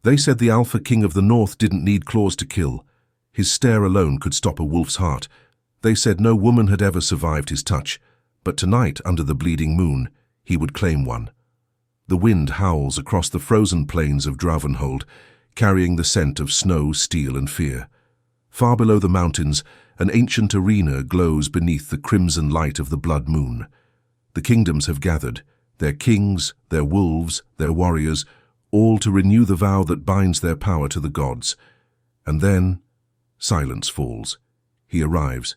They said the Alpha King of the North didn't need claws to kill. His stare alone could stop a wolf's heart. They said no woman had ever survived his touch, but tonight, under the bleeding moon, he would claim one. The wind howls across the frozen plains of Dravenhold, carrying the scent of snow, steel, and fear. Far below the mountains, an ancient arena glows beneath the crimson light of the blood moon. The kingdoms have gathered, their kings, their wolves, their warriors, all to renew the vow that binds their power to the gods. And then, silence falls. He arrives.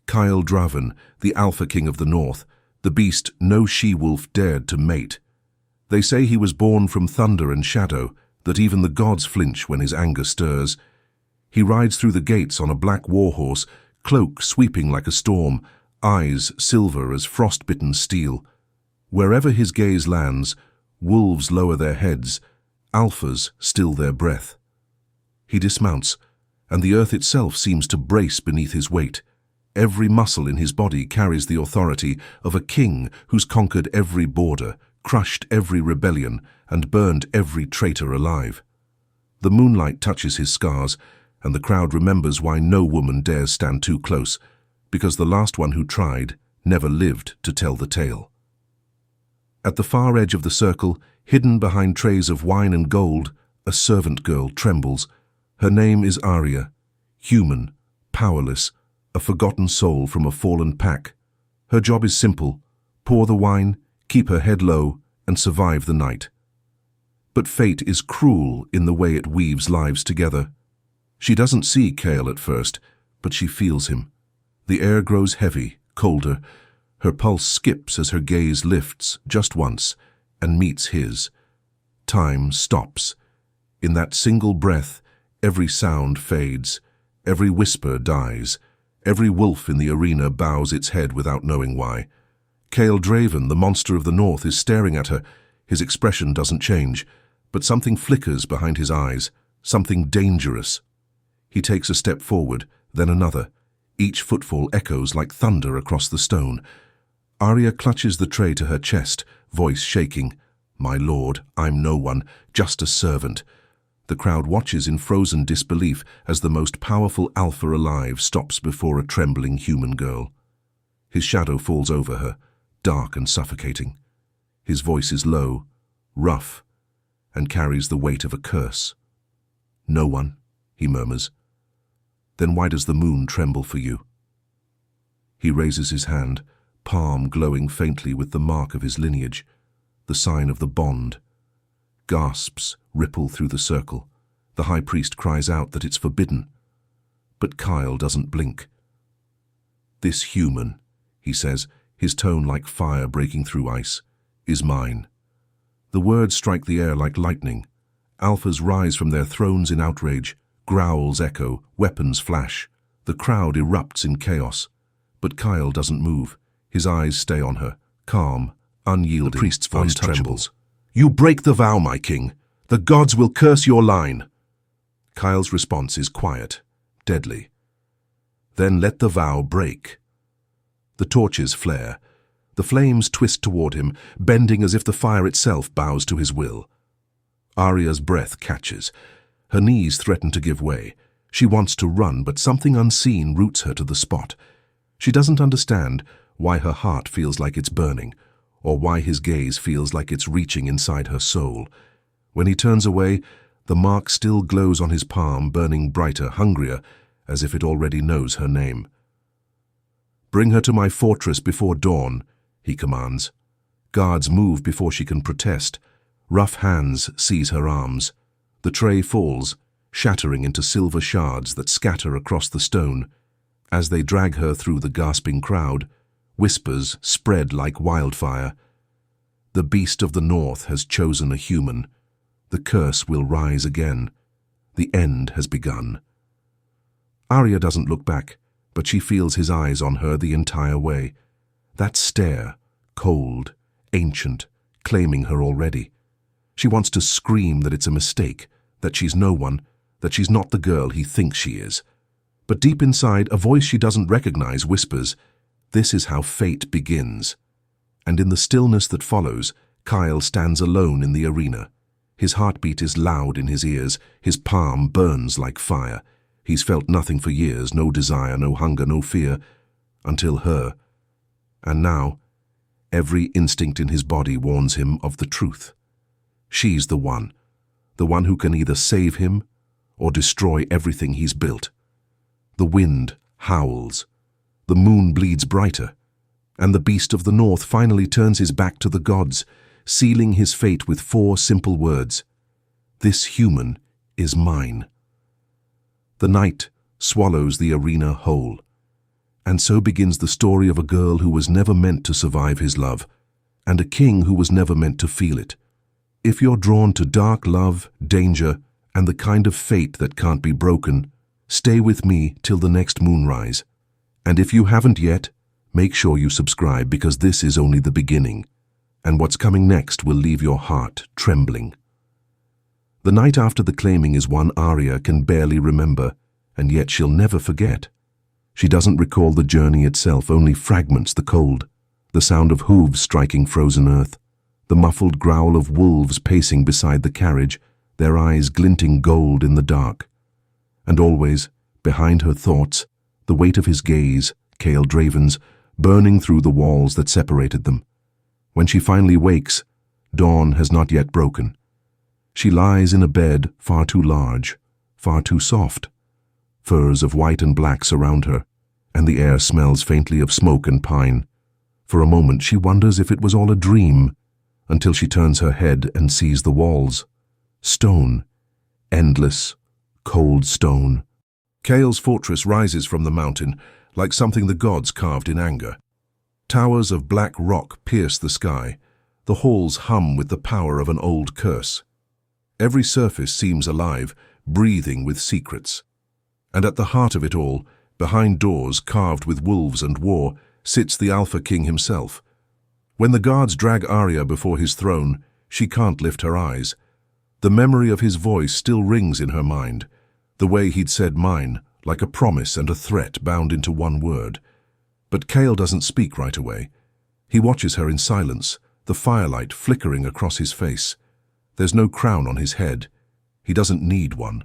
Kyle Draven, the Alpha King of the North, the beast no she-wolf dared to mate. They say he was born from thunder and shadow, that even the gods flinch when his anger stirs. He rides through the gates on a black warhorse, cloak sweeping like a storm, eyes silver as frost-bitten steel. Wherever his gaze lands, wolves lower their heads, alphas still their breath. He dismounts, and the earth itself seems to brace beneath his weight. Every muscle in his body carries the authority of a king who's conquered every border, crushed every rebellion, and burned every traitor alive. The moonlight touches his scars, and the crowd remembers why no woman dares stand too close, because the last one who tried never lived to tell the tale. At the far edge of the circle, hidden behind trays of wine and gold, a servant girl trembles. Her name is Aria, human, powerless, a forgotten soul from a fallen pack. Her job is simple: pour the wine, keep her head low, and survive the night. But fate is cruel in the way it weaves lives together. She doesn't see Kale at first, but she feels him. The air grows heavy, colder. Her pulse skips as her gaze lifts just once and meets his. Time stops. In that single breath, every sound fades, every whisper dies, every wolf in the arena bows its head without knowing why. Kale Draven, the monster of the north, is staring at her. His expression doesn't change, but something flickers behind his eyes, something dangerous. He takes a step forward, then another. Each footfall echoes like thunder across the stone. Aria clutches the tray to her chest, voice shaking. "My lord, I'm no one, just a servant." The crowd watches in frozen disbelief as the most powerful alpha alive stops before a trembling human girl. His shadow falls over her, dark and suffocating. His voice is low, rough, and carries the weight of a curse. "No one," he murmurs. "Then why does the moon tremble for you?" He raises his hand, palm glowing faintly with the mark of his lineage, the sign of the bond. Gasps ripple through the circle. The high priest cries out that it's forbidden. But Kyle doesn't blink. "This human," he says, his tone like fire breaking through ice, "is mine." The words strike the air like lightning. Alphas rise from their thrones in outrage. Growls echo, weapons flash. The crowd erupts in chaos. But Kyle doesn't move. His eyes stay on her, calm, unyielding. The priest's voice trembles. "You break the vow, my king. The gods will curse your line." Kyle's response is quiet, deadly. "Then let the vow break." The torches flare. The flames twist toward him, bending as if the fire itself bows to his will. Aria's breath catches. Her knees threaten to give way. She wants to run, but something unseen roots her to the spot. She doesn't understand why her heart feels like it's burning, or why his gaze feels like it's reaching inside her soul. When he turns away, the mark still glows on his palm, burning brighter, hungrier, as if it already knows her name. "Bring her to my fortress before dawn," he commands. Guards move before she can protest. Rough hands seize her arms. The tray falls, shattering into silver shards that scatter across the stone. As they drag her through the gasping crowd, whispers spread like wildfire. The beast of the north has chosen a human. The curse will rise again. The end has begun. Aria doesn't look back, but she feels his eyes on her the entire way. That stare, cold, ancient, claiming her already. She wants to scream that it's a mistake, that she's no one, that she's not the girl he thinks she is. But deep inside, a voice she doesn't recognize whispers, "This is how fate begins." And in the stillness that follows, Kyle stands alone in the arena. His heartbeat is loud in his ears, his palm burns like fire. He's felt nothing for years, no desire, no hunger, no fear, until her. And now, every instinct in his body warns him of the truth. She's the one who can either save him or destroy everything he's built. The wind howls, the moon bleeds brighter, and the beast of the north finally turns his back to the gods, sealing his fate with 4 simple words: "This human is mine." The night swallows the arena whole, and so begins the story of a girl who was never meant to survive his love, and a king who was never meant to feel it. If you're drawn to dark love, danger, and the kind of fate that can't be broken, stay with me till the next moonrise. And if you haven't yet, make sure you subscribe, because this is only the beginning, and what's coming next will leave your heart trembling. The night after the claiming is one Aria can barely remember, and yet she'll never forget. She doesn't recall the journey itself, only fragments: the cold, the sound of hooves striking frozen earth, the muffled growl of wolves pacing beside the carriage, their eyes glinting gold in the dark. And always, behind her thoughts, the weight of his gaze, Kale Draven's, burning through the walls that separated them. When she finally wakes, dawn has not yet broken. She lies in a bed far too large, far too soft. Furs of white and black surround her, and the air smells faintly of smoke and pine. For a moment she wonders if it was all a dream, until she turns her head and sees the walls. Stone. Endless, cold stone. Kale's fortress rises from the mountain like something the gods carved in anger. Towers of black rock pierce the sky. The halls hum with the power of an old curse. Every surface seems alive, breathing with secrets. And at the heart of it all, behind doors carved with wolves and war, sits the Alpha King himself. When the guards drag Aria before his throne, she can't lift her eyes. The memory of his voice still rings in her mind, the way he'd said mine, like a promise and a threat bound into one word. But Kale doesn't speak right away. He watches her in silence, the firelight flickering across his face. There's no crown on his head. He doesn't need one.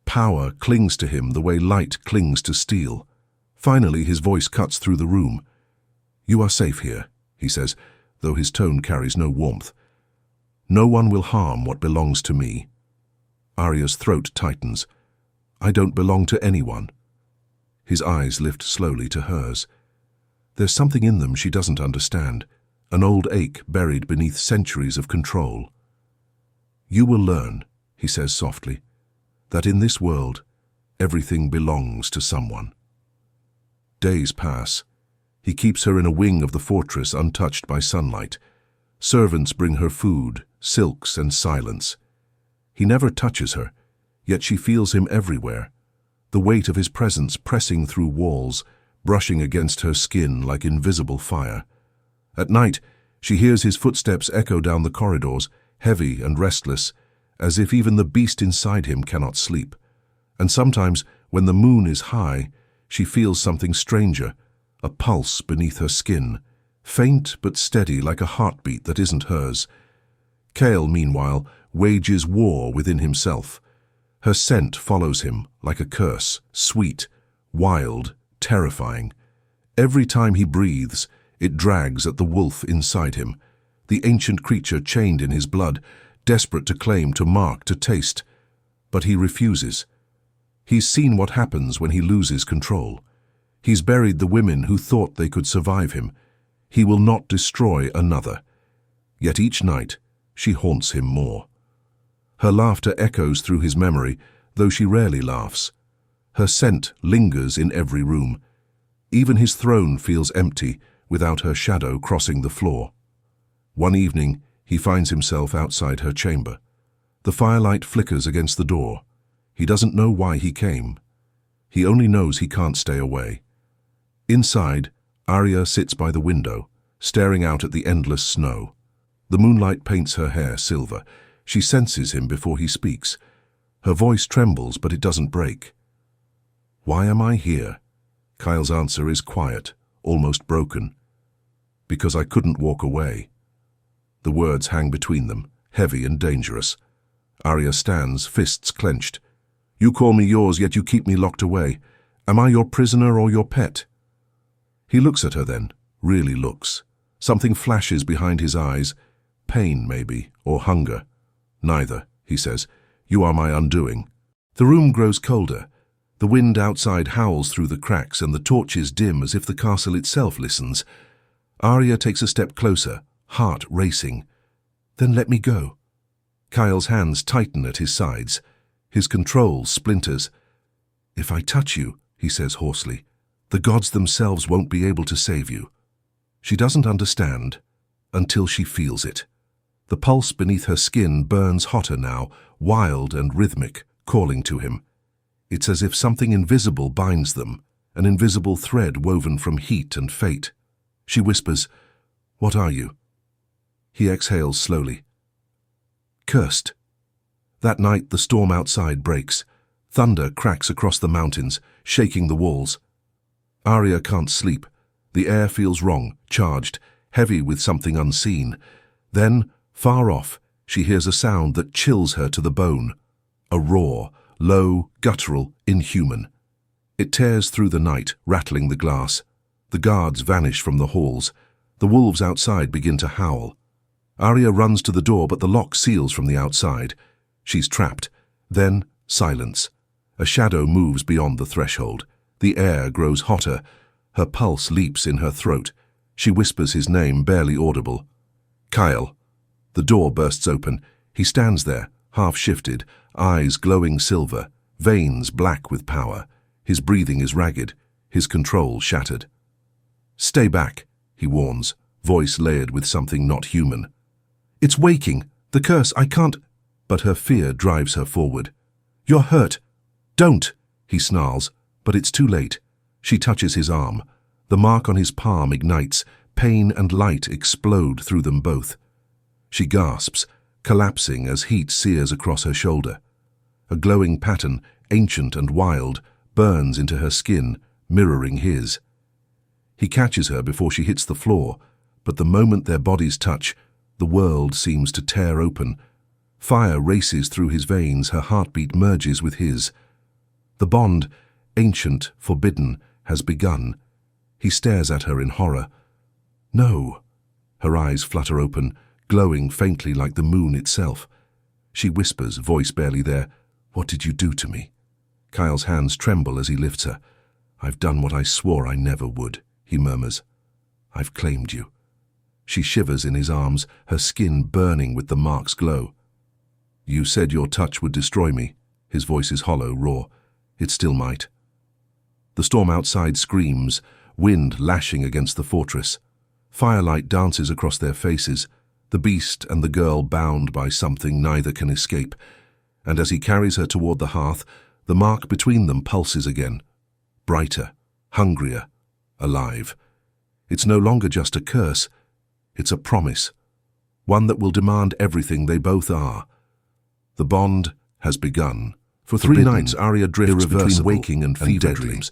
Power clings to him the way light clings to steel. Finally, his voice cuts through the room. "You are safe here," he says, though his tone carries no warmth. "No one will harm what belongs to me." Aria's throat tightens. "I don't belong to anyone." His eyes lift slowly to hers. There's something in them she doesn't understand, an old ache buried beneath centuries of control. "You will learn," he says softly, "that in this world, everything belongs to someone." Days pass. He keeps her in a wing of the fortress untouched by sunlight. Servants bring her food, silks, and silence. He never touches her, yet she feels him everywhere, the weight of his presence pressing through walls, brushing against her skin like invisible fire. At night, she hears his footsteps echo down the corridors, heavy and restless, as if even the beast inside him cannot sleep. And sometimes, when the moon is high, she feels something stranger, a pulse beneath her skin, faint but steady like a heartbeat that isn't hers. Kale, meanwhile, wages war within himself. Her scent follows him like a curse, sweet, wild, terrifying. Every time he breathes, it drags at the wolf inside him, the ancient creature chained in his blood, desperate to claim, to mark, to taste. But he refuses. He's seen what happens when he loses control. He's buried the women who thought they could survive him. He will not destroy another. Yet each night, she haunts him more. Her laughter echoes through his memory, though she rarely laughs. Her scent lingers in every room. Even his throne feels empty without her shadow crossing the floor. One evening, he finds himself outside her chamber. The firelight flickers against the door. He doesn't know why he came. He only knows he can't stay away. Inside, Aria sits by the window, staring out at the endless snow. The moonlight paints her hair silver. She senses him before he speaks. Her voice trembles, but it doesn't break. "Why am I here?" Kyle's answer is quiet, almost broken. "Because I couldn't walk away." The words hang between them, heavy and dangerous. Aria stands, fists clenched. You call me yours, yet you keep me locked away. Am I your prisoner or your pet? He looks at her then, really looks. Something flashes behind his eyes. Pain, maybe, or hunger. Neither, he says. You are my undoing. The room grows colder. The wind outside howls through the cracks and the torches dim as if the castle itself listens. Aria takes a step closer, heart racing. Then let me go. Kyle's hands tighten at his sides. His control splinters. If I touch you, he says hoarsely, the gods themselves won't be able to save you. She doesn't understand until she feels it. The pulse beneath her skin burns hotter now, wild and rhythmic, calling to him. It's as if something invisible binds them, an invisible thread woven from heat and fate. She whispers, "What are you?" He exhales slowly. Cursed. That night the storm outside breaks. Thunder cracks across the mountains, shaking the walls. Aria can't sleep. The air feels wrong, charged, heavy with something unseen. Then, far off, she hears a sound that chills her to the bone. A roar, low, guttural, inhuman. It tears through the night, rattling the glass. The guards vanish from the halls. The wolves outside begin to howl. Aria runs to the door, but the lock seals from the outside. She's trapped. Then, silence. A shadow moves beyond the threshold. The air grows hotter. Her pulse leaps in her throat. She whispers his name, barely audible. Kyle. The door bursts open. He stands there, half-shifted, eyes glowing silver, veins black with power. His breathing is ragged, his control shattered. Stay back, he warns, voice layered with something not human. It's waking. The curse, I can't... But her fear drives her forward. You're hurt. Don't, he snarls, but it's too late. She touches his arm. The mark on his palm ignites. Pain and light explode through them both. She gasps, collapsing as heat sears across her shoulder. A glowing pattern, ancient and wild, burns into her skin, mirroring his. He catches her before she hits the floor, but the moment their bodies touch, the world seems to tear open. Fire races through his veins, her heartbeat merges with his. The bond, ancient, forbidden, has begun. He stares at her in horror. No. Her eyes flutter open, glowing faintly like the moon itself. She whispers, voice barely there, "What did you do to me?" Kyle's hands tremble as he lifts her. "I've done what I swore I never would," he murmurs. "I've claimed you." She shivers in his arms, her skin burning with the mark's glow. "You said your touch would destroy me." His voice is hollow, raw. "It still might." The storm outside screams, wind lashing against the fortress. Firelight dances across their faces, the beast and the girl bound by something neither can escape. And as he carries her toward the hearth, the mark between them pulses again. Brighter, hungrier, alive. It's no longer just a curse. It's a promise. One that will demand everything they both are. The bond has begun. For 3 nights, Aria drifts between waking and fever dreams.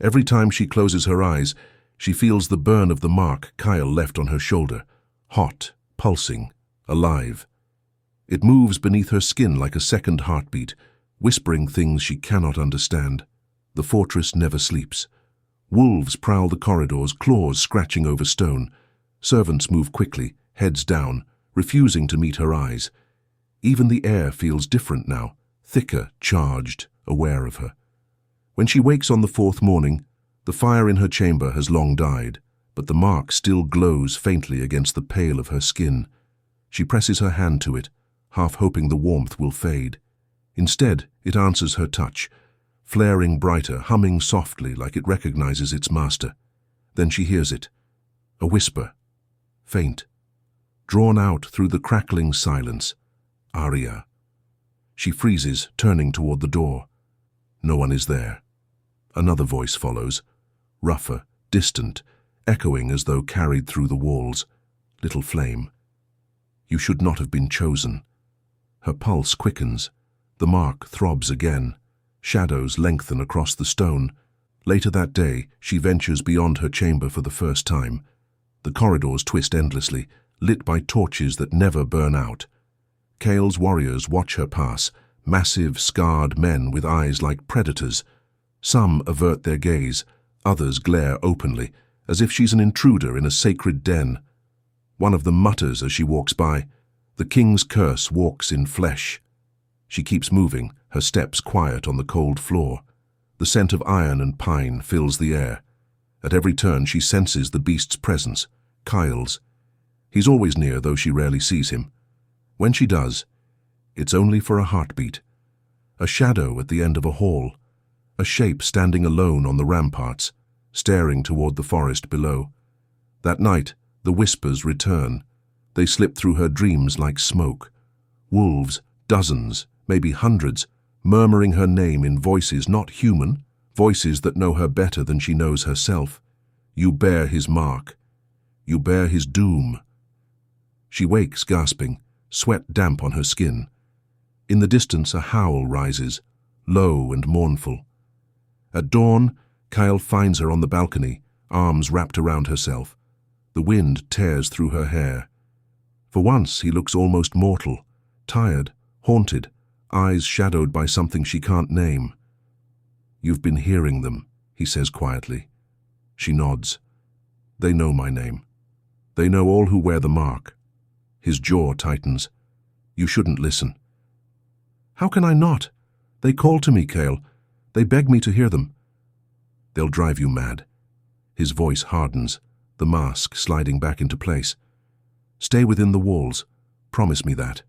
Every time she closes her eyes, she feels the burn of the mark Kyle left on her shoulder. Hot, pulsing, alive. It moves beneath her skin like a second heartbeat, whispering things she cannot understand. The fortress never sleeps. Wolves prowl the corridors, claws scratching over stone. Servants move quickly, heads down, refusing to meet her eyes. Even the air feels different now, thicker, charged, aware of her. When she wakes on the 4th morning, the fire in her chamber has long died, but the mark still glows faintly against the pale of her skin. She presses her hand to it, half hoping the warmth will fade. Instead, it answers her touch, flaring brighter, humming softly like it recognizes its master. Then she hears it, a whisper, faint, drawn out through the crackling silence. Aria. She freezes, turning toward the door. No one is there. Another voice follows, rougher, distant, echoing as though carried through the walls. Little flame. You should not have been chosen. Her pulse quickens. The mark throbs again. Shadows lengthen across the stone. Later that day, she ventures beyond her chamber for the first time. The corridors twist endlessly, lit by torches that never burn out. Kale's warriors watch her pass, massive, scarred men with eyes like predators. Some avert their gaze, others glare openly, as if she's an intruder in a sacred den. One of them mutters as she walks by, "The king's curse walks in flesh." She keeps moving, her steps quiet on the cold floor. The scent of iron and pine fills the air. At every turn she senses the beast's presence, Kyle's. He's always near, though she rarely sees him. When she does, it's only for a heartbeat. A shadow at the end of a hall, a shape standing alone on the ramparts, staring toward the forest below. That night, the whispers return. They slip through her dreams like smoke. Wolves, dozens, maybe hundreds, murmuring her name in voices not human, voices that know her better than she knows herself. You bear his mark. You bear his doom. She wakes, gasping, sweat damp on her skin. In the distance, a howl rises, low and mournful. At dawn, Kyle finds her on the balcony, arms wrapped around herself. The wind tears through her hair. For once, he looks almost mortal, tired, haunted, eyes shadowed by something she can't name. "You've been hearing them," he says quietly. She nods. "They know my name. They know all who wear the mark." His jaw tightens. "You shouldn't listen." "How can I not? They call to me, Kale. They beg me to hear them." "They'll drive you mad." His voice hardens, the mask sliding back into place. "Stay within the walls. Promise me that."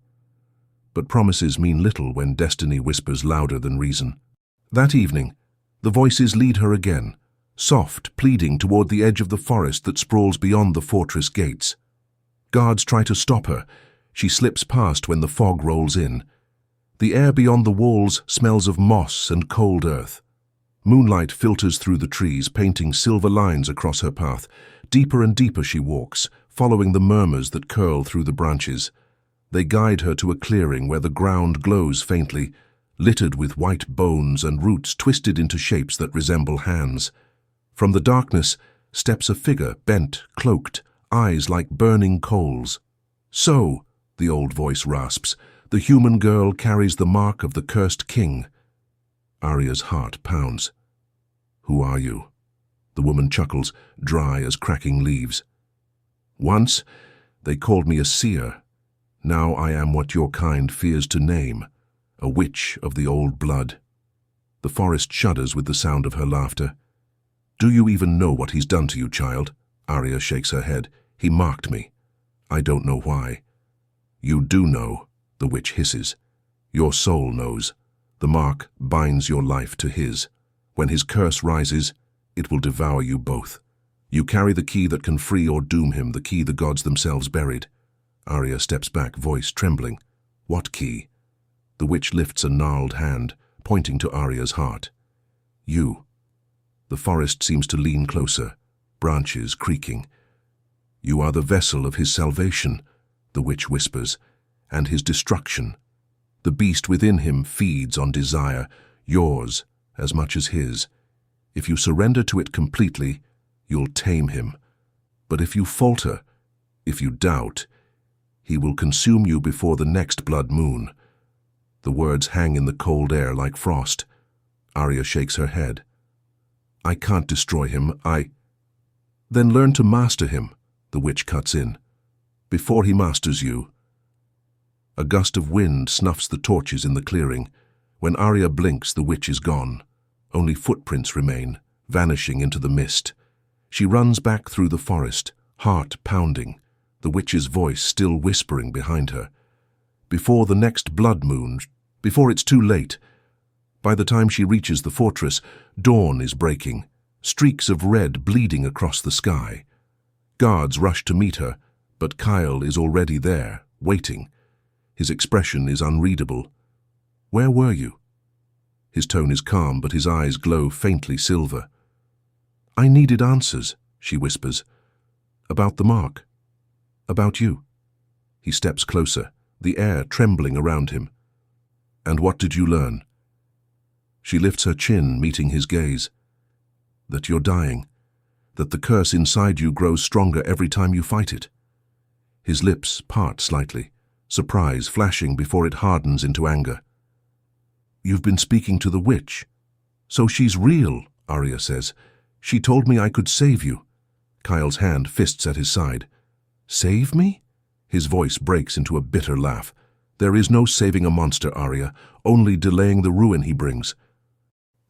But promises mean little when destiny whispers louder than reason. That evening, the voices lead her again, soft, pleading toward the edge of the forest that sprawls beyond the fortress gates. Guards try to stop her. She slips past when the fog rolls in. The air beyond the walls smells of moss and cold earth. Moonlight filters through the trees, painting silver lines across her path. Deeper and deeper she walks, following the murmurs that curl through the branches. They guide her to a clearing where the ground glows faintly, littered with white bones and roots twisted into shapes that resemble hands. From the darkness steps a figure, bent, cloaked, eyes like burning coals. "So," the old voice rasps, "the human girl carries the mark of the cursed king." Aria's heart pounds. "Who are you?" The woman chuckles, dry as cracking leaves. "Once, they called me a seer. Now I am what your kind fears to name, a witch of the old blood." The forest shudders with the sound of her laughter. "Do you even know what he's done to you, child?" Aria shakes her head. "He marked me. I don't know why." "You do know," the witch hisses. "Your soul knows. The mark binds your life to his. When his curse rises, it will devour you both. You carry the key that can free or doom him, the key the gods themselves buried." Aria steps back, voice trembling. "What key?" The witch lifts a gnarled hand, pointing to Aria's heart. "You." The forest seems to lean closer, branches creaking. "You are the vessel of his salvation," the witch whispers, "and his destruction. The beast within him feeds on desire, yours as much as his. If you surrender to it completely, you'll tame him. But if you falter, if you doubt, he will consume you before the next blood moon." The words hang in the cold air like frost. Aria shakes her head. "I can't destroy him, Then learn to master him," the witch cuts in. "Before he masters you." A gust of wind snuffs the torches in the clearing. When Aria blinks, the witch is gone. Only footprints remain, vanishing into the mist. She runs back through the forest, heart pounding, the witch's voice still whispering behind her. Before the next blood moon, before it's too late. By the time she reaches the fortress, dawn is breaking, streaks of red bleeding across the sky. Guards rush to meet her, but Kyle is already there, waiting. His expression is unreadable. "Where were you?" His tone is calm, but his eyes glow faintly silver. "I needed answers," she whispers. "About the mark. About you." He steps closer, the air trembling around him. "And what did you learn?" She lifts her chin, meeting his gaze. "That you're dying. That the curse inside you grows stronger every time you fight it." His lips part slightly, surprise flashing before it hardens into anger. "You've been speaking to the witch." "So she's real," Aria says. "She told me I could save you." Kyle's hand fists at his side. "Save me?" His voice breaks into a bitter laugh. "There is no saving a monster, Aria, only delaying the ruin he brings."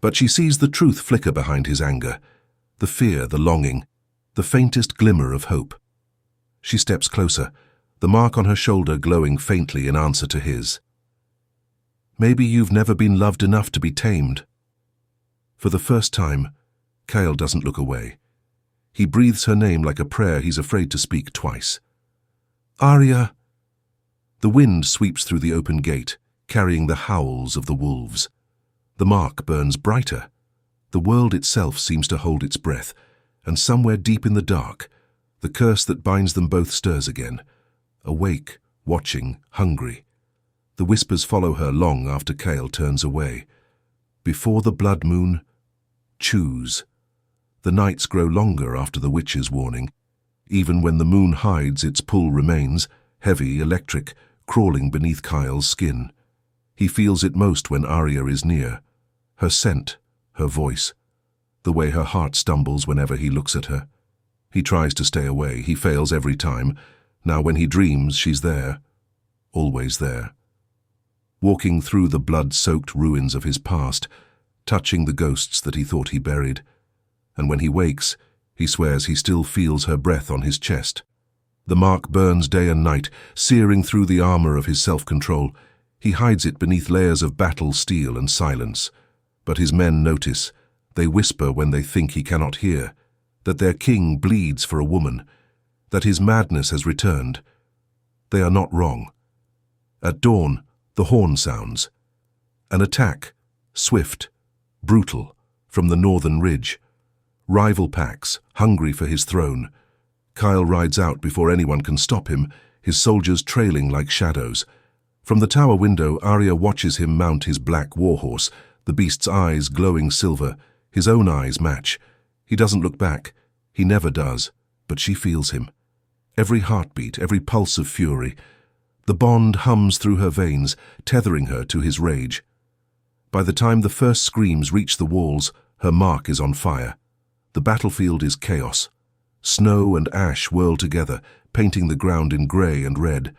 But she sees the truth flicker behind his anger, the fear, the longing, the faintest glimmer of hope. She steps closer, the mark on her shoulder glowing faintly in answer to his. "Maybe you've never been loved enough to be tamed." For the first time, Kyle doesn't look away. He breathes her name like a prayer he's afraid to speak twice. "Aria!" The wind sweeps through the open gate, carrying the howls of the wolves. The mark burns brighter. The world itself seems to hold its breath, and somewhere deep in the dark, the curse that binds them both stirs again. Awake, watching, hungry. The whispers follow her long after Kale turns away. Before the blood moon, choose. The nights grow longer after the witch's warning. Even when the moon hides, its pull remains, heavy, electric, crawling beneath Kyle's skin. He feels it most when Aria is near. Her scent, her voice, the way her heart stumbles whenever he looks at her. He tries to stay away. He fails every time. Now when he dreams, she's there. Always there. Walking through the blood-soaked ruins of his past, touching the ghosts that he thought he buried. And when he wakes, he swears he still feels her breath on his chest. The mark burns day and night, searing through the armor of his self-control. He hides it beneath layers of battle steel and silence. But his men notice. They whisper when they think he cannot hear. That their king bleeds for a woman. That his madness has returned. They are not wrong. At dawn, the horn sounds. An attack, swift, brutal, from the northern ridge. Rival packs, hungry for his throne. Kyle rides out before anyone can stop him, his soldiers trailing like shadows. From the tower window, Aria watches him mount his black warhorse, the beast's eyes glowing silver. His own eyes match. He doesn't look back. He never does. But she feels him. Every heartbeat, every pulse of fury. The bond hums through her veins, tethering her to his rage. By the time the first screams reach the walls, her mark is on fire. The battlefield is chaos. Snow and ash whirl together, painting the ground in grey and red.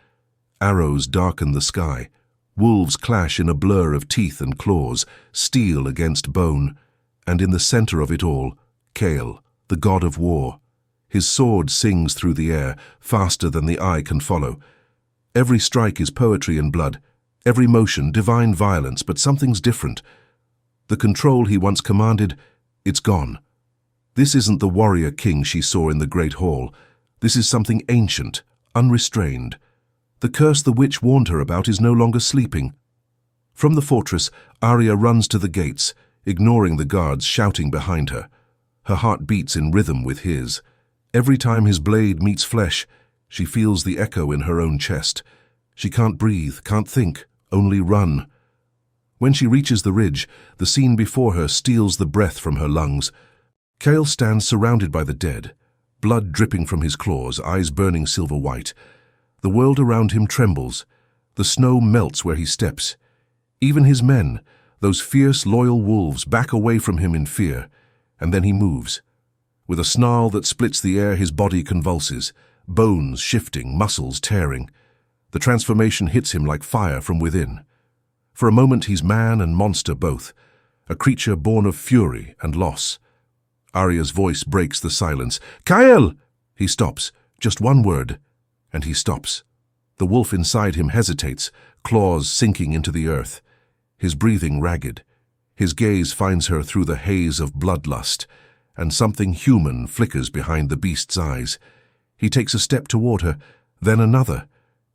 Arrows darken the sky. Wolves clash in a blur of teeth and claws, steel against bone. And in the center of it all, Kale, the god of war. His sword sings through the air, faster than the eye can follow. Every strike is poetry and blood. Every motion, divine violence, but something's different. The control he once commanded, it's gone. This isn't the warrior king she saw in the great hall. This is something ancient, unrestrained. The curse the witch warned her about is no longer sleeping. From the fortress, Aria runs to the gates, ignoring the guards shouting behind her. Her heart beats in rhythm with his. Every time his blade meets flesh, she feels the echo in her own chest. She can't breathe, can't think, only run. When she reaches the ridge, the scene before her steals the breath from her lungs. Kale stands surrounded by the dead, blood dripping from his claws, eyes burning silver white. The world around him trembles. The snow melts where he steps. Even his men, those fierce, loyal wolves, back away from him in fear. And then he moves. With a snarl that splits the air, his body convulses, bones shifting, muscles tearing. The transformation hits him like fire from within. For a moment he's man and monster both, a creature born of fury and loss. Aria's voice breaks the silence. "Kyle!" He stops, just one word, and he stops. The wolf inside him hesitates, claws sinking into the earth. His breathing ragged. His gaze finds her through the haze of bloodlust, and something human flickers behind the beast's eyes. He takes a step toward her, then another.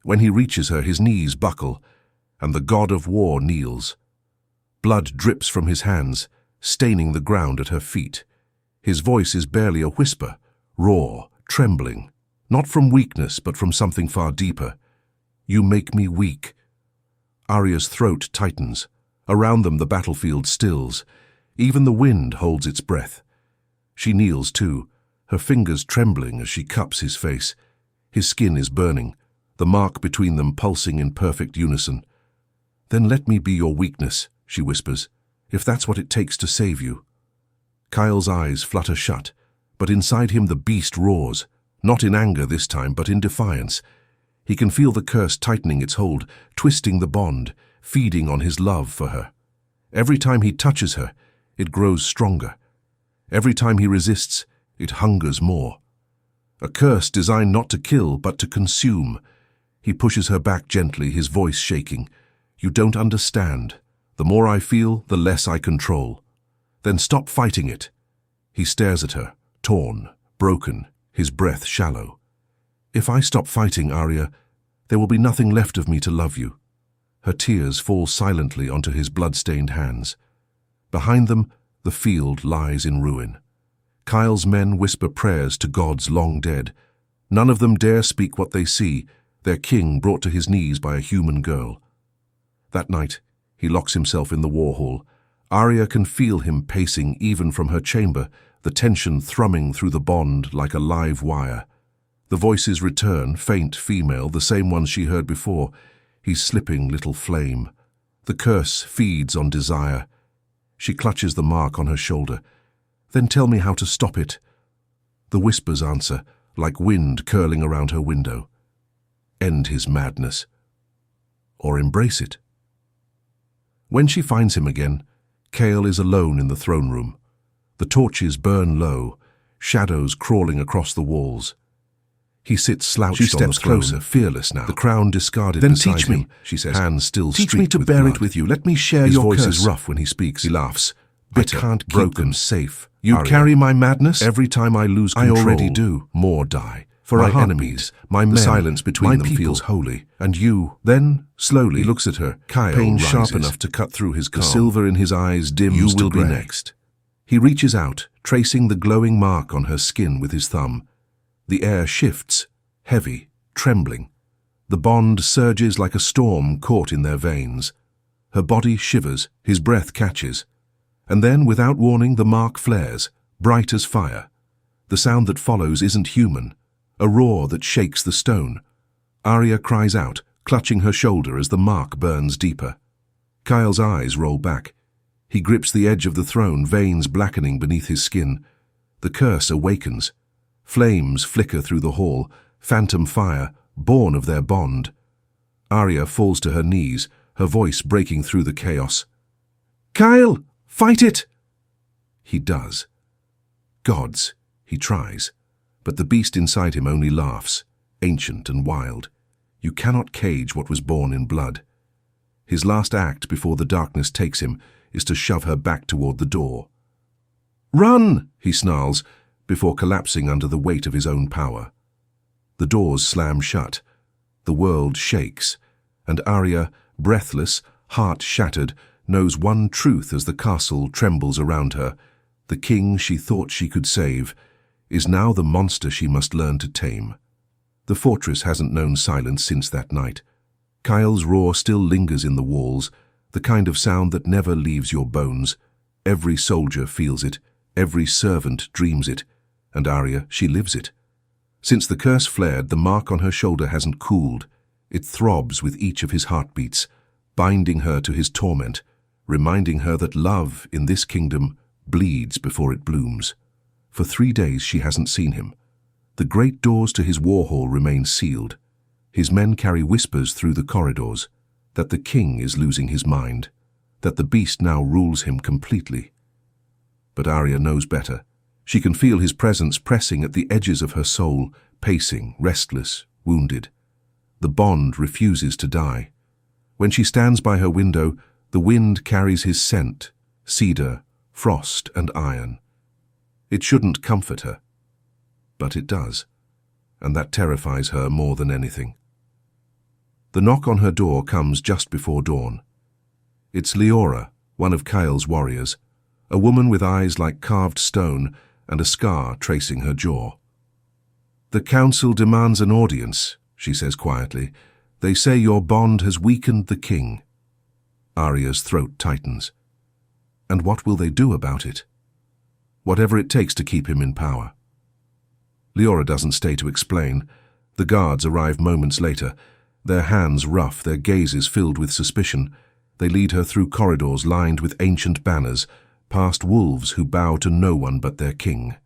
When he reaches her, his knees buckle, and the god of war kneels. Blood drips from his hands, staining the ground at her feet. His voice is barely a whisper, raw, trembling, not from weakness but from something far deeper. "You make me weak." Aria's throat tightens. Around them the battlefield stills. Even the wind holds its breath. She kneels too, her fingers trembling as she cups his face. His skin is burning. the mark between them pulsing in perfect unison. "Then let me be your weakness," she whispers, "if that's what it takes to save you." Kyle's eyes flutter shut, but inside him the beast roars, not in anger this time, but in defiance. He can feel the curse tightening its hold, twisting the bond, feeding on his love for her. Every time he touches her, it grows stronger. Every time he resists, it hungers more. A curse designed not to kill, but to consume. He pushes her back gently, his voice shaking. "You don't understand. The more I feel, the less I control." "Then stop fighting it." He stares at her, torn, broken, his breath shallow. "If I stop fighting, Aria, there will be nothing left of me to love you." Her tears fall silently onto his blood-stained hands. Behind them, the field lies in ruin. Kyle's men whisper prayers to gods long dead. None of them dare speak what they see, their king brought to his knees by a human girl. That night, he locks himself in the war hall. Aria can feel him pacing even from her chamber, the tension thrumming through the bond like a live wire. The voices return, faint, female, the same ones she heard before. He's slipping, little flame. The curse feeds on desire. She clutches the mark on her shoulder. "Then tell me how to stop it." The whispers answer, like wind curling around her window. End his madness. Or embrace it. When she finds him again, Kale is alone in the throne room. The torches burn low, shadows crawling across the walls. He sits slouched on the throne. She steps closer, fearless now, the crown discarded beside him. "Then teach me," she says, hands still streaked with blood. "Teach me to bear it with you. Let me share your curse." His voice is rough when he speaks. He laughs. "Bitter, I can't keep them safe. You carry my madness? Every time I lose control, I already do. More die. For my enemies, my men, the silence between them feels holy. And you." Then, slowly, he looks at her, pain sharp enough to cut through his calm. The silver in his eyes dims to gray. "You will be next." He reaches out, tracing the glowing mark on her skin with his thumb. The air shifts, heavy, trembling. The bond surges like a storm caught in their veins. Her body shivers, his breath catches. And then, without warning, the mark flares, bright as fire. The sound that follows isn't human, a roar that shakes the stone. Aria cries out, clutching her shoulder as the mark burns deeper. Kyle's eyes roll back. He grips the edge of the throne, veins blackening beneath his skin. The curse awakens. Flames flicker through the hall, phantom fire, born of their bond. Aria falls to her knees, her voice breaking through the chaos. "Kyle, fight it!" He does. Gods, he tries, but the beast inside him only laughs, ancient and wild. You cannot cage what was born in blood. His last act before the darkness takes him is to shove her back toward the door. "Run!" he snarls, before collapsing under the weight of his own power. The doors slam shut. The world shakes, and Aria, breathless, heart shattered, knows one truth as the castle trembles around her. The king she thought she could save is now the monster she must learn to tame. The fortress hasn't known silence since that night. Kyle's roar still lingers in the walls, the kind of sound that never leaves your bones. Every soldier feels it, every servant dreams it, and Aria, she lives it. Since the curse flared, the mark on her shoulder hasn't cooled. It throbs with each of his heartbeats, binding her to his torment, reminding her that love in this kingdom bleeds before it blooms. For 3 days she hasn't seen him. The great doors to his war hall remain sealed. His men carry whispers through the corridors that the king is losing his mind, that the beast now rules him completely. But Aria knows better. She can feel his presence pressing at the edges of her soul, pacing, restless, wounded. The bond refuses to die. When she stands by her window, the wind carries his scent, cedar, frost, and iron. It shouldn't comfort her, but it does, and that terrifies her more than anything. The knock on her door comes just before dawn. It's Leora, one of Kyle's warriors, a woman with eyes like carved stone and a scar tracing her jaw. "The council demands an audience," she says quietly. "They say your bond has weakened the king." Aria's throat tightens. And what will they do about it? Whatever it takes to keep him in power. Leora doesn't stay to explain. The guards arrive moments later, their hands rough, their gazes filled with suspicion. They lead her through corridors lined with ancient banners, past wolves who bow to no one but their king.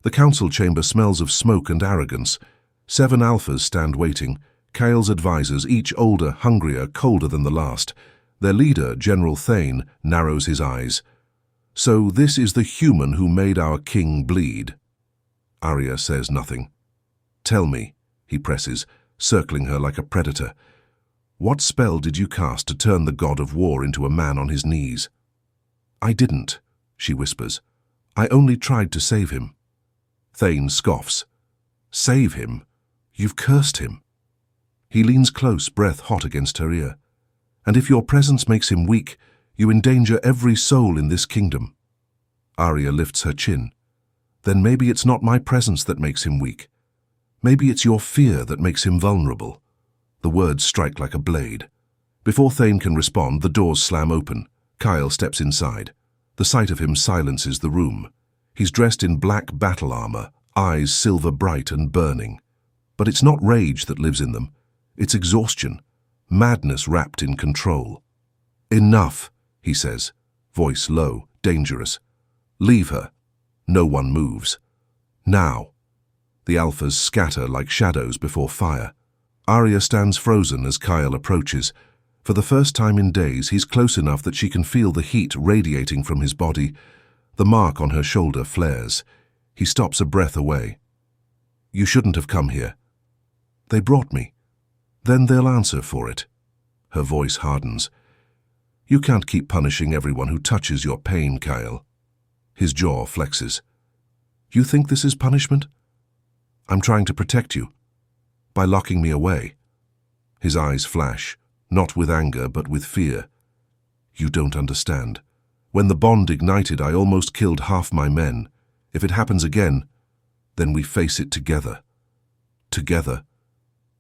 The council chamber smells of smoke and arrogance. 7 alphas stand waiting, Kael's advisors, each older, hungrier, colder than the last. Their leader, General Thane, narrows his eyes. So this is the human who made our king bleed. Aria says nothing. Tell me, he presses, circling her like a predator. What spell did you cast to turn the god of war into a man on his knees? I didn't, she whispers. I only tried to save him. Thane scoffs. Save him? You've cursed him. He leans close, breath hot against her ear. And if your presence makes him weak, you endanger every soul in this kingdom. Aria lifts her chin. Then maybe it's not my presence that makes him weak. Maybe it's your fear that makes him vulnerable. The words strike like a blade. Before Thane can respond, the doors slam open. Kael steps inside. The sight of him silences the room. He's dressed in black battle armor, eyes silver bright and burning. But it's not rage that lives in them. It's exhaustion, madness wrapped in control. Enough, he says, voice low, dangerous. Leave her. No one moves. Now. The alphas scatter like shadows before fire. Aria stands frozen as Kael approaches. For the first time in days, he's close enough that she can feel the heat radiating from his body. The mark on her shoulder flares. He stops a breath away. You shouldn't have come here. They brought me. Then they'll answer for it. Her voice hardens. You can't keep punishing everyone who touches your pain, Kael. His jaw flexes. You think this is punishment? I'm trying to protect you. By locking me away. His eyes flash, not with anger but with fear. You don't understand. When the bond ignited, I almost killed half my men. If it happens again, then we face it together. Together.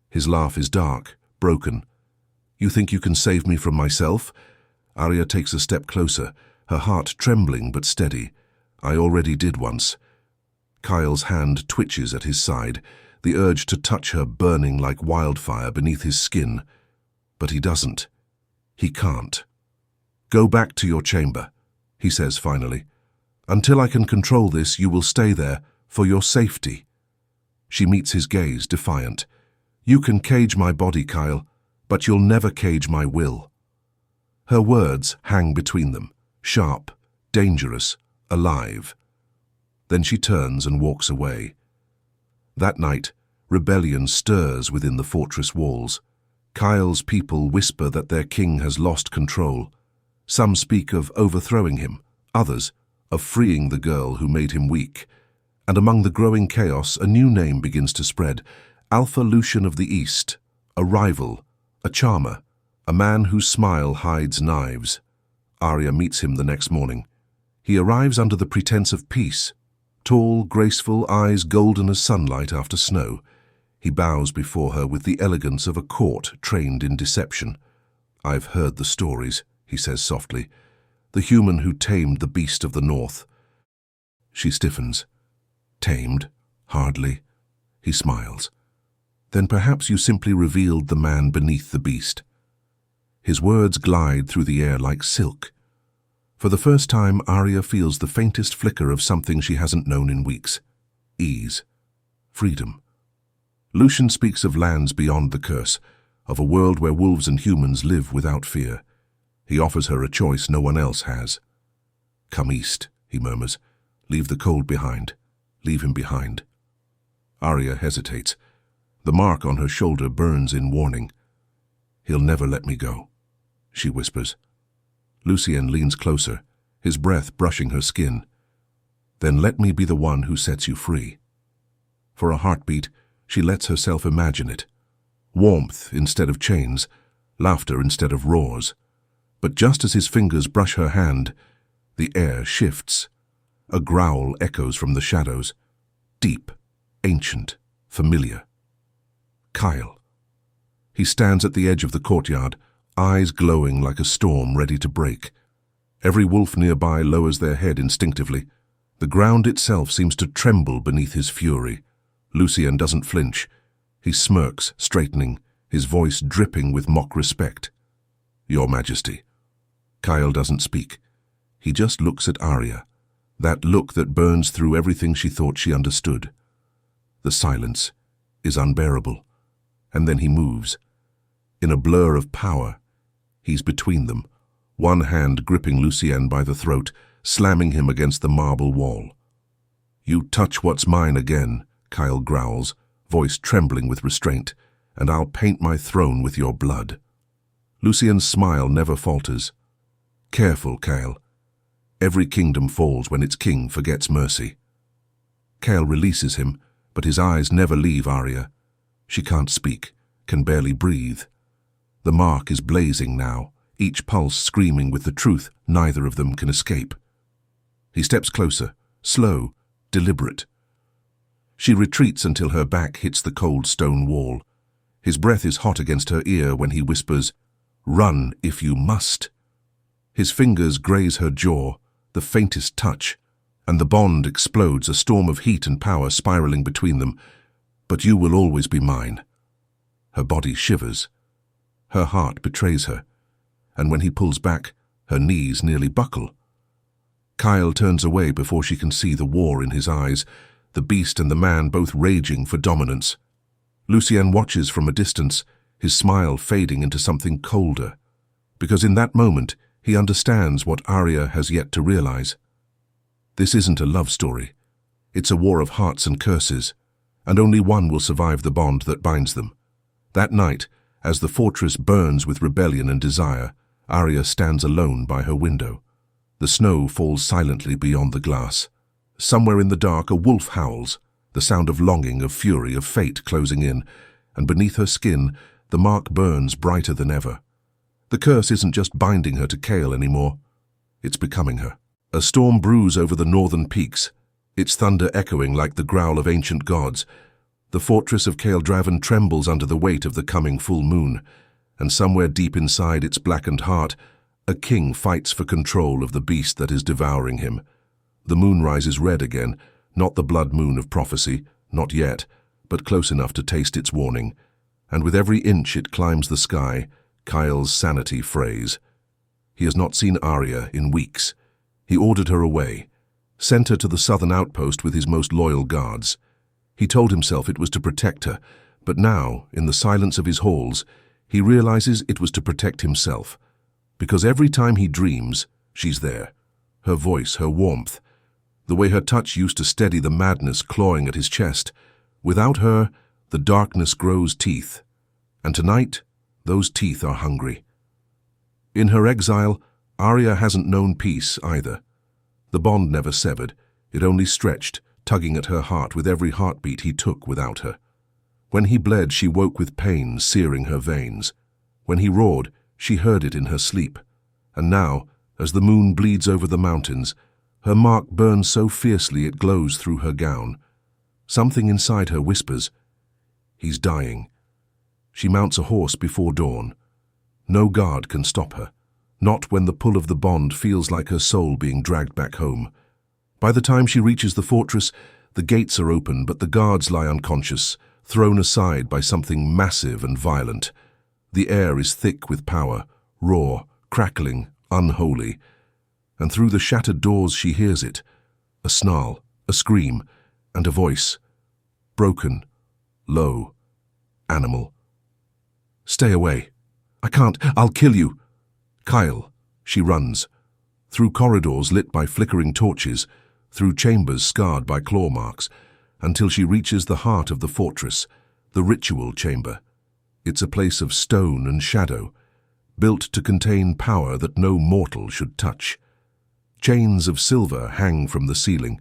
His laugh is dark, broken. You think you can save me from myself? Aria takes a step closer, her heart trembling but steady. I already did once. Kael's hand twitches at his side, the urge to touch her burning like wildfire beneath his skin. But he doesn't. He can't. Go back to your chamber, he says finally. Until I can control this, you will stay there, for your safety. She meets his gaze, defiant. You can cage my body, Kael, but you'll never cage my will. Her words hang between them, sharp, dangerous, alive. Then she turns and walks away. That night, rebellion stirs within the fortress walls. Kael's people whisper that their king has lost control. Some speak of overthrowing him, others of freeing the girl who made him weak. And among the growing chaos, a new name begins to spread. Alpha Lucian of the East, a rival, a charmer, a man whose smile hides knives. Aria meets him the next morning. He arrives under the pretense of peace. Tall, graceful, eyes golden as sunlight after snow. He bows before her with the elegance of a court trained in deception. I've heard the stories, he says softly. The human who tamed the beast of the north. She stiffens. Tamed? Hardly. He smiles. Then perhaps you simply revealed the man beneath the beast. His words glide through the air like silk. For the first time, Aria feels the faintest flicker of something she hasn't known in weeks. Ease. Freedom. Lucian speaks of lands beyond the curse, of a world where wolves and humans live without fear. He offers her a choice no one else has. Come east, he murmurs. Leave the cold behind. Leave him behind. Aria hesitates. The mark on her shoulder burns in warning. He'll never let me go, she whispers. Lucien leans closer, his breath brushing her skin. Then let me be the one who sets you free. For a heartbeat, she lets herself imagine it. Warmth instead of chains, laughter instead of roars. But just as his fingers brush her hand, the air shifts. A growl echoes from the shadows. Deep, ancient, familiar. Kael. He stands at the edge of the courtyard, eyes glowing like a storm ready to break. Every wolf nearby lowers their head instinctively. The ground itself seems to tremble beneath his fury. Lucien doesn't flinch. He smirks, straightening, his voice dripping with mock respect. "Your Majesty." Kyle doesn't speak. He just looks at Aria, that look that burns through everything she thought she understood. The silence is unbearable, and then he moves. In a blur of power, he's between them, one hand gripping Lucien by the throat, slamming him against the marble wall. "You touch what's mine again," Kyle growls, voice trembling with restraint, "and I'll paint my throne with your blood." Lucien's smile never falters. "Careful, Kyle. Every kingdom falls when its king forgets mercy." Kyle releases him, but his eyes never leave Aria. She can't speak, can barely breathe. The mark is blazing now, each pulse screaming with the truth neither of them can escape. He steps closer, slow, deliberate. She retreats until her back hits the cold stone wall. His breath is hot against her ear when he whispers, "Run if you must." His fingers graze her jaw, the faintest touch, and the bond explodes, a storm of heat and power spiraling between them. "But you will always be mine." Her body shivers. Her heart betrays her, and when he pulls back, her knees nearly buckle. Kyle turns away before she can see the war in his eyes, the beast and the man both raging for dominance. Lucien watches from a distance, his smile fading into something colder, because in that moment he understands what Aria has yet to realize. This isn't a love story. It's a war of hearts and curses, and only one will survive the bond that binds them. That night, as the fortress burns with rebellion and desire, Aria stands alone by her window. The snow falls silently beyond the glass. Somewhere in the dark a wolf howls, the sound of longing, of fury, of fate closing in, and beneath her skin the mark burns brighter than ever. The curse isn't just binding her to Kale anymore. It's becoming her. A storm brews over the northern peaks, its thunder echoing like the growl of ancient gods. The fortress of Kale Draven trembles under the weight of the coming full moon, and somewhere deep inside its blackened heart, a king fights for control of the beast that is devouring him. The moon rises red again, not the blood moon of prophecy, not yet, but close enough to taste its warning, and with every inch it climbs the sky, Kyle's sanity frays. He has not seen Aria in weeks. He ordered her away, sent her to the southern outpost with his most loyal guards. He told himself it was to protect her, but now, in the silence of his halls, he realizes it was to protect himself. Because every time he dreams, she's there. Her voice, her warmth, the way her touch used to steady the madness clawing at his chest. Without her, the darkness grows teeth. And tonight, those teeth are hungry. In her exile, Aria hasn't known peace either. The bond never severed, it only stretched, tugging at her heart with every heartbeat he took without her. When he bled, she woke with pain searing her veins. When he roared, she heard it in her sleep. And now, as the moon bleeds over the mountains, her mark burns so fiercely it glows through her gown. Something inside her whispers, "He's dying." She mounts a horse before dawn. No guard can stop her, not when the pull of the bond feels like her soul being dragged back home. By the time she reaches the fortress, the gates are open, but the guards lie unconscious, thrown aside by something massive and violent. The air is thick with power, raw, crackling, unholy. And through the shattered doors she hears it, a snarl, a scream, and a voice. Broken, low, animal. "Stay away. I can't. I'll kill you." "Kyle." She runs. Through corridors lit by flickering torches, through chambers scarred by claw marks, until she reaches the heart of the fortress, the ritual chamber. It's a place of stone and shadow, built to contain power that no mortal should touch. Chains of silver hang from the ceiling.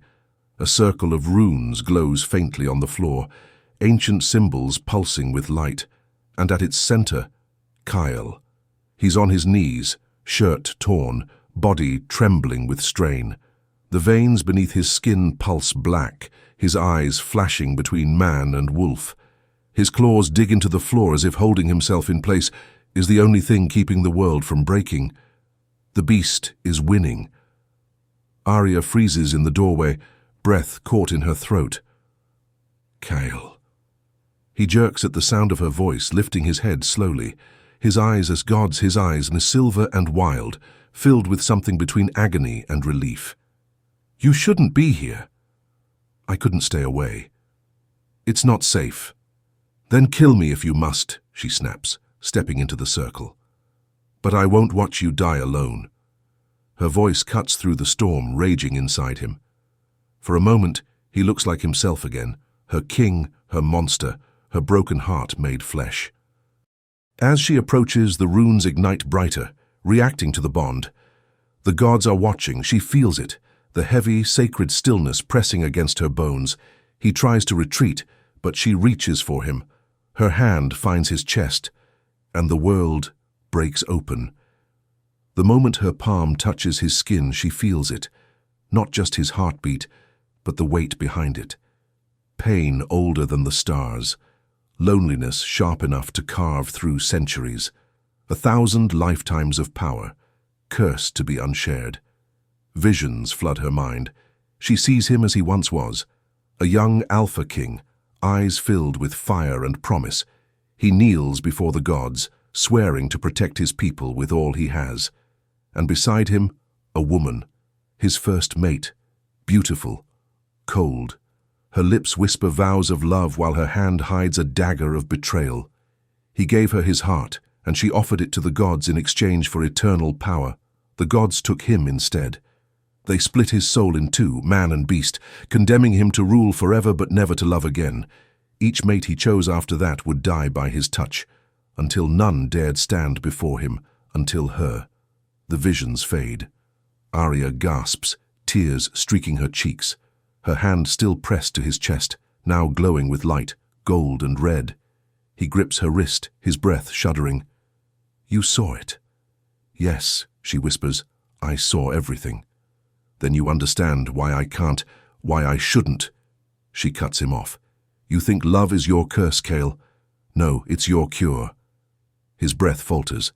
A circle of runes glows faintly on the floor, ancient symbols pulsing with light. And at its center, Kyle. He's on his knees, shirt torn, body trembling with strain. The veins beneath his skin pulse black, his eyes flashing between man and wolf. His claws dig into the floor as if holding himself in place is the only thing keeping the world from breaking. The beast is winning. Aria freezes in the doorway, breath caught in her throat. "Kyle." He jerks at the sound of her voice, lifting his head slowly. His eyes as God's, his eyes, silver and wild, filled with something between agony and relief. "You shouldn't be here." "I couldn't stay away." "It's not safe." "Then kill me if you must," she snaps, stepping into the circle. "But I won't watch you die alone." Her voice cuts through the storm raging inside him. For a moment, he looks like himself again, her king, her monster, her broken heart made flesh. As she approaches, the runes ignite brighter, reacting to the bond. The gods are watching, she feels it, the heavy, sacred stillness pressing against her bones. He tries to retreat, but she reaches for him. Her hand finds his chest, and the world breaks open. The moment her palm touches his skin, she feels it, not just his heartbeat, but the weight behind it. Pain older than the stars, loneliness sharp enough to carve through centuries, 1,000 lifetimes of power, cursed to be unshared. Visions flood her mind. She sees him as he once was, a young alpha king, eyes filled with fire and promise. He kneels before the gods, swearing to protect his people with all he has. And beside him, a woman, his first mate, beautiful, cold. Her lips whisper vows of love while her hand hides a dagger of betrayal. He gave her his heart, and she offered it to the gods in exchange for eternal power. The gods took him instead. They split his soul in two, man and beast, condemning him to rule forever but never to love again. Each mate he chose after that would die by his touch, until none dared stand before him, until her. The visions fade. Aria gasps, tears streaking her cheeks, her hand still pressed to his chest, now glowing with light, gold and red. He grips her wrist, his breath shuddering. "You saw it." "Yes," she whispers, "I saw everything." "Then you understand why I can't, why I shouldn't." She cuts him off. "You think love is your curse, Kale? No, it's your cure." His breath falters.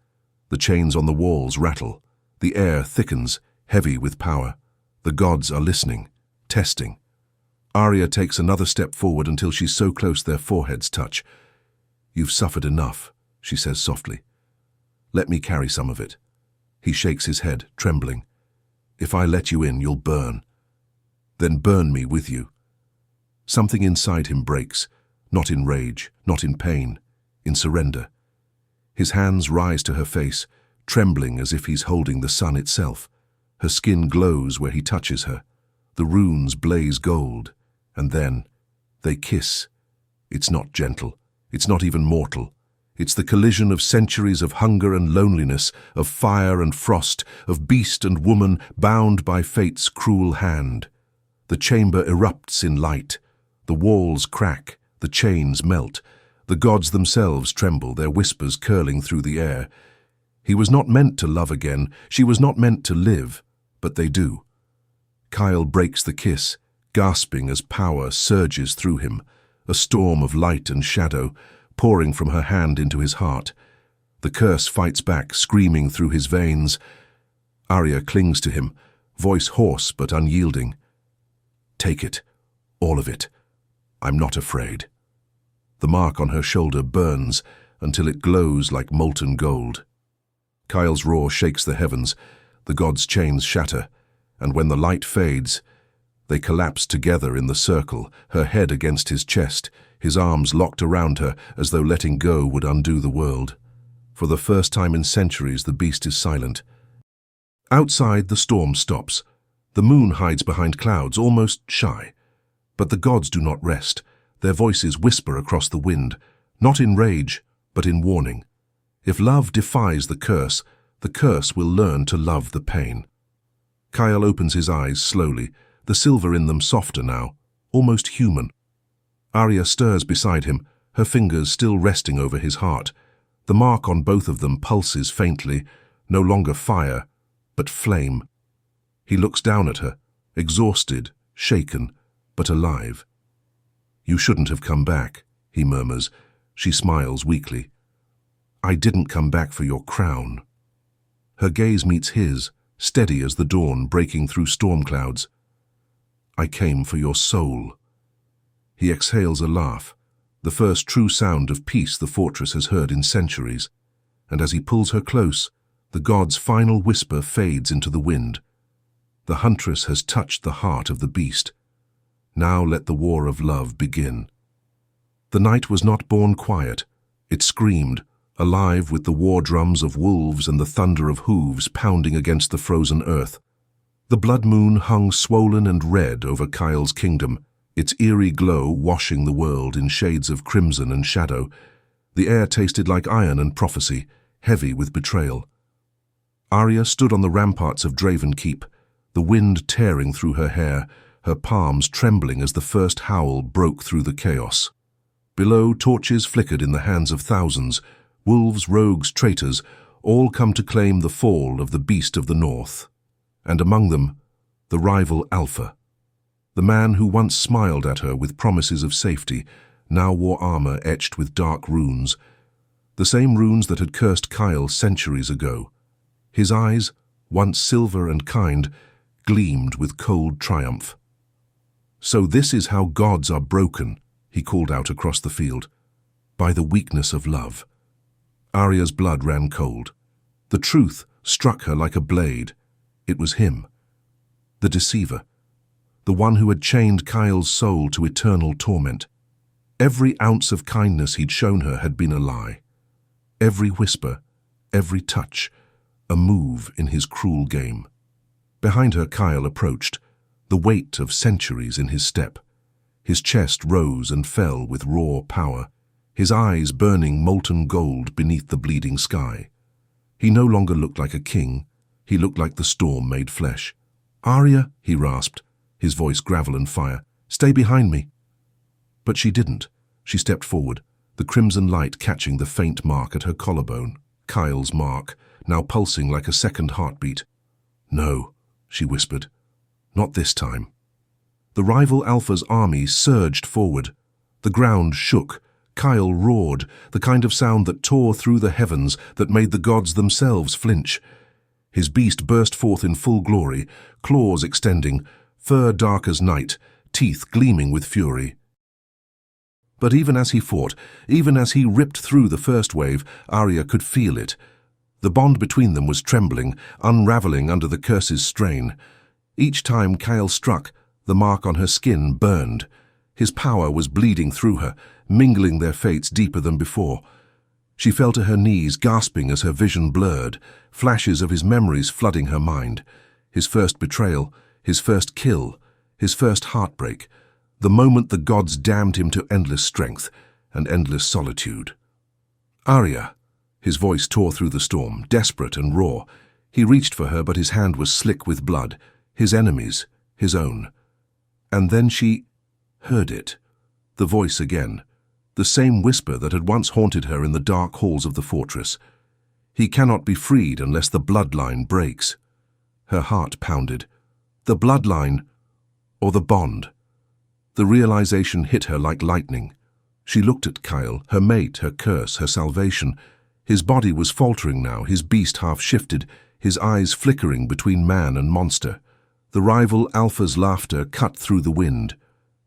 The chains on the walls rattle. The air thickens, heavy with power. The gods are listening, testing. Aria takes another step forward until she's so close their foreheads touch. "You've suffered enough," she says softly. "Let me carry some of it." He shakes his head, trembling. "If I let you in, you'll burn. Then burn me with you." Something inside him breaks, not in rage, not in pain, in surrender. His hands rise to her face, trembling as if he's holding the sun itself. Her skin glows where he touches her. The runes blaze gold, and then they kiss. It's not gentle. It's not even mortal. It's the collision of centuries of hunger and loneliness, of fire and frost, of beast and woman bound by fate's cruel hand. The chamber erupts in light. The walls crack, the chains melt. The gods themselves tremble, their whispers curling through the air. He was not meant to love again. She was not meant to live, but they do. Kyle breaks the kiss, gasping as power surges through him, a storm of light and shadow, pouring from her hand into his heart. The curse fights back, screaming through his veins. Aria clings to him, voice hoarse but unyielding. "Take it, all of it. I'm not afraid." The mark on her shoulder burns until it glows like molten gold. Kyle's roar shakes the heavens, the gods' chains shatter, and when the light fades, they collapse together in the circle, her head against his chest, his arms locked around her as though letting go would undo the world. For the first time in centuries, the beast is silent. Outside, the storm stops. The moon hides behind clouds, almost shy. But the gods do not rest. Their voices whisper across the wind, not in rage, but in warning. If love defies the curse will learn to love the pain. Kyle opens his eyes slowly, the silver in them softer now, almost human. Aria stirs beside him, her fingers still resting over his heart. The mark on both of them pulses faintly, no longer fire, but flame. He looks down at her, exhausted, shaken, but alive. "You shouldn't have come back," he murmurs. She smiles weakly. "I didn't come back for your crown." Her gaze meets his, steady as the dawn breaking through storm clouds. "I came for your soul." He exhales a laugh, the first true sound of peace the fortress has heard in centuries. And as he pulls her close, the god's final whisper fades into the wind. The huntress has touched the heart of the beast. Now let the war of love begin. The night was not born quiet. It screamed, alive with the war drums of wolves and the thunder of hooves pounding against the frozen earth. The blood moon hung swollen and red over Kyle's kingdom, its eerie glow washing the world in shades of crimson and shadow. The air tasted like iron and prophecy, heavy with betrayal. Aria stood on the ramparts of Draven Keep, the wind tearing through her hair, her palms trembling as the first howl broke through the chaos. Below, torches flickered in the hands of thousands, wolves, rogues, traitors, all come to claim the fall of the beast of the north. And among them, the rival Alpha. The man who once smiled at her with promises of safety, now wore armor etched with dark runes. The same runes that had cursed Kyle centuries ago. His eyes, once silver and kind, gleamed with cold triumph. "So this is how gods are broken," he called out across the field. "By the weakness of love." Aria's blood ran cold. The truth struck her like a blade. It was him. The deceiver. The one who had chained Kyle's soul to eternal torment. Every ounce of kindness he'd shown her had been a lie. Every whisper, every touch, a move in his cruel game. Behind her, Kyle approached, the weight of centuries in his step. His chest rose and fell with raw power, his eyes burning molten gold beneath the bleeding sky. He no longer looked like a king, he looked like the storm made flesh. "Aria," he rasped, his voice gravel and fire, "stay behind me." But she didn't. She stepped forward, the crimson light catching the faint mark at her collarbone, Kyle's mark, now pulsing like a second heartbeat. "No," she whispered. "Not this time." The rival Alpha's army surged forward. The ground shook. Kyle roared, the kind of sound that tore through the heavens, that made the gods themselves flinch. His beast burst forth in full glory, claws extending, fur dark as night, teeth gleaming with fury. But even as he fought, even as he ripped through the first wave, Aria could feel it. The bond between them was trembling, unraveling under the curse's strain. Each time Kyle struck, the mark on her skin burned. His power was bleeding through her, mingling their fates deeper than before. She fell to her knees, gasping as her vision blurred, flashes of his memories flooding her mind. His first betrayal, his first kill, his first heartbreak, the moment the gods damned him to endless strength and endless solitude. "Aria!" His voice tore through the storm, desperate and raw. He reached for her, but his hand was slick with blood, his enemy's, his own. And then she heard it, the voice again, the same whisper that had once haunted her in the dark halls of the fortress. "He cannot be freed unless the bloodline breaks." Her heart pounded. The bloodline, or the bond? The realization hit her like lightning. She looked at Kyle, her mate, her curse, her salvation. His body was faltering now, his beast half shifted, his eyes flickering between man and monster. The rival Alpha's laughter cut through the wind.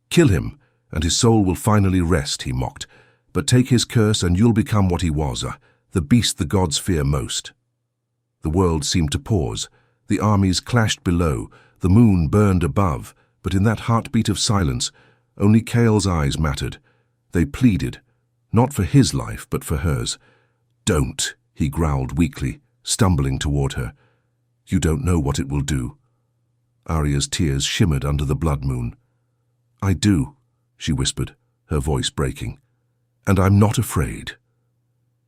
"Kill him, and his soul will finally rest," he mocked. "But take his curse and you'll become what he was, the beast the gods fear most." The world seemed to pause. The armies clashed below, the moon burned above, but in that heartbeat of silence, only Kyle's eyes mattered. They pleaded, not for his life, but for hers. "Don't," he growled weakly, stumbling toward her. "You don't know what it will do." Aria's tears shimmered under the blood moon. "I do," she whispered, her voice breaking. "And I'm not afraid."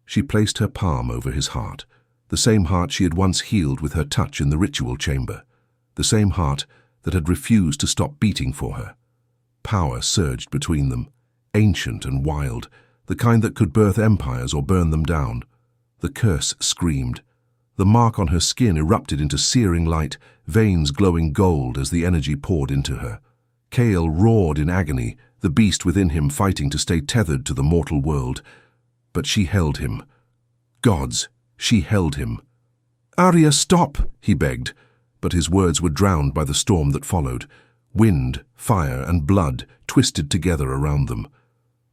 She placed her palm over his heart, the same heart she had once healed with her touch in the ritual chamber, the same heart that had refused to stop beating for her. Power surged between them, ancient and wild, the kind that could birth empires or burn them down. The curse screamed. The mark on her skin erupted into searing light, veins glowing gold as the energy poured into her. Kyle roared in agony, the beast within him fighting to stay tethered to the mortal world. But she held him. Gods, she held him. "Aria, stop!" he begged, but his words were drowned by the storm that followed. Wind, fire, and blood twisted together around them.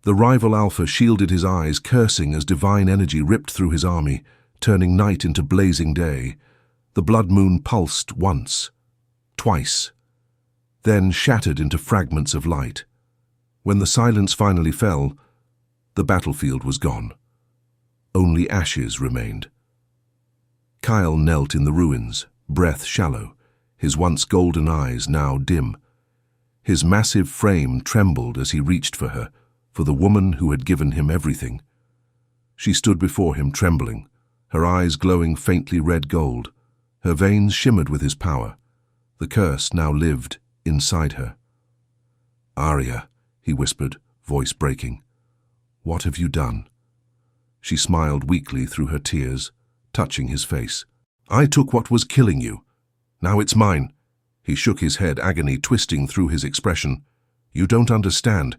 The rival Alpha shielded his eyes, cursing as divine energy ripped through his army, turning night into blazing day. The blood moon pulsed once, twice, then shattered into fragments of light. When the silence finally fell, the battlefield was gone. Only ashes remained. Kyle knelt in the ruins, breath shallow, his once golden eyes now dim. His massive frame trembled as he reached for her, for the woman who had given him everything. She stood before him trembling, her eyes glowing faintly red gold. Her veins shimmered with his power. The curse now lived inside her. "Aria," he whispered, voice breaking. "What have you done?" She smiled weakly through her tears, touching his face. "I took what was killing you. Now it's mine." He shook his head, agony twisting through his expression. "You don't understand.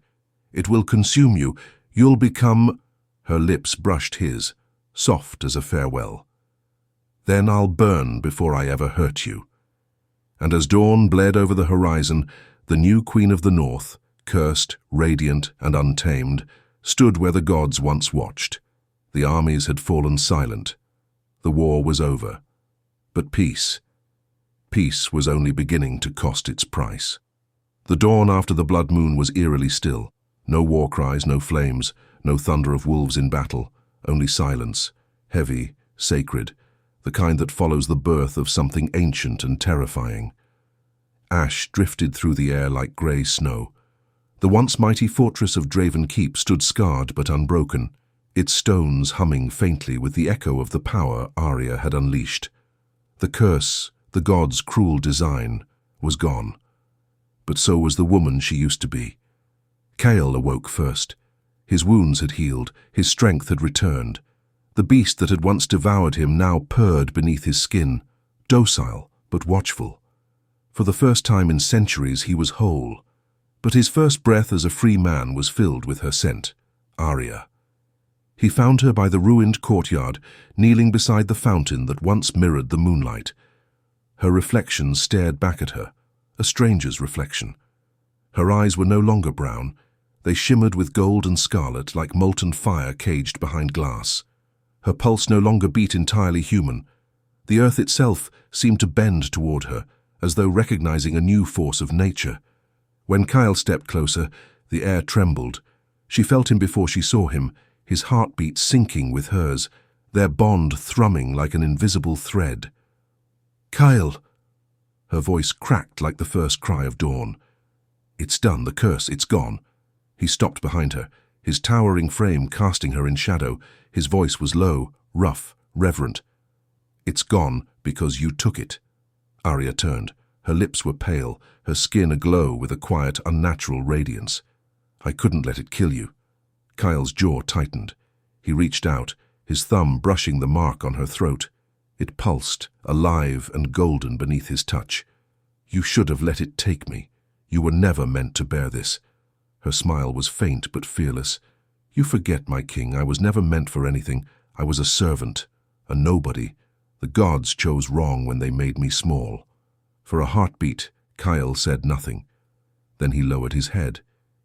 It will consume you. You'll become—" Her lips brushed his, soft as a farewell. "Then I'll burn before I ever hurt you." And as dawn bled over the horizon, the new Queen of the North, cursed, radiant, and untamed, stood where the gods once watched. The armies had fallen silent. The war was over. But peace was only beginning to cost its price. The dawn after the blood moon was eerily still. No war cries, no flames, no thunder of wolves in battle, only silence, heavy, sacred, the kind that follows the birth of something ancient and terrifying. Ash drifted through the air like grey snow. The once mighty fortress of Draven Keep stood scarred but unbroken, its stones humming faintly with the echo of the power Aria had unleashed. The curse, the god's cruel design, was gone. But so was the woman she used to be. Kale awoke first. His wounds had healed, his strength had returned. The beast that had once devoured him now purred beneath his skin, docile but watchful. For the first time in centuries he was whole. But his first breath as a free man was filled with her scent, Aria. He found her by the ruined courtyard, kneeling beside the fountain that once mirrored the moonlight. Her reflection stared back at her, a stranger's reflection. Her eyes were no longer brown. They shimmered with gold and scarlet like molten fire caged behind glass. Her pulse no longer beat entirely human. The earth itself seemed to bend toward her, as though recognizing a new force of nature. When Kyle stepped closer, the air trembled. She felt him before she saw him, his heartbeat syncing with hers, their bond thrumming like an invisible thread. "Kyle!" Her voice cracked like the first cry of dawn. "It's done, the curse, it's gone." He stopped behind her, his towering frame casting her in shadow. His voice was low, rough, reverent. "It's gone because you took it." Aria turned. Her lips were pale, her skin aglow with a quiet, unnatural radiance. "I couldn't let it kill you." Kyle's jaw tightened. He reached out, his thumb brushing the mark on her throat. It pulsed, alive and golden beneath his touch. "You should have let it take me. You were never meant to bear this." Her smile was faint but fearless. "You forget, my king, I was never meant for anything. I was a servant, a nobody. The gods chose wrong when they made me small." For a heartbeat, Kyle said nothing. Then he lowered his head,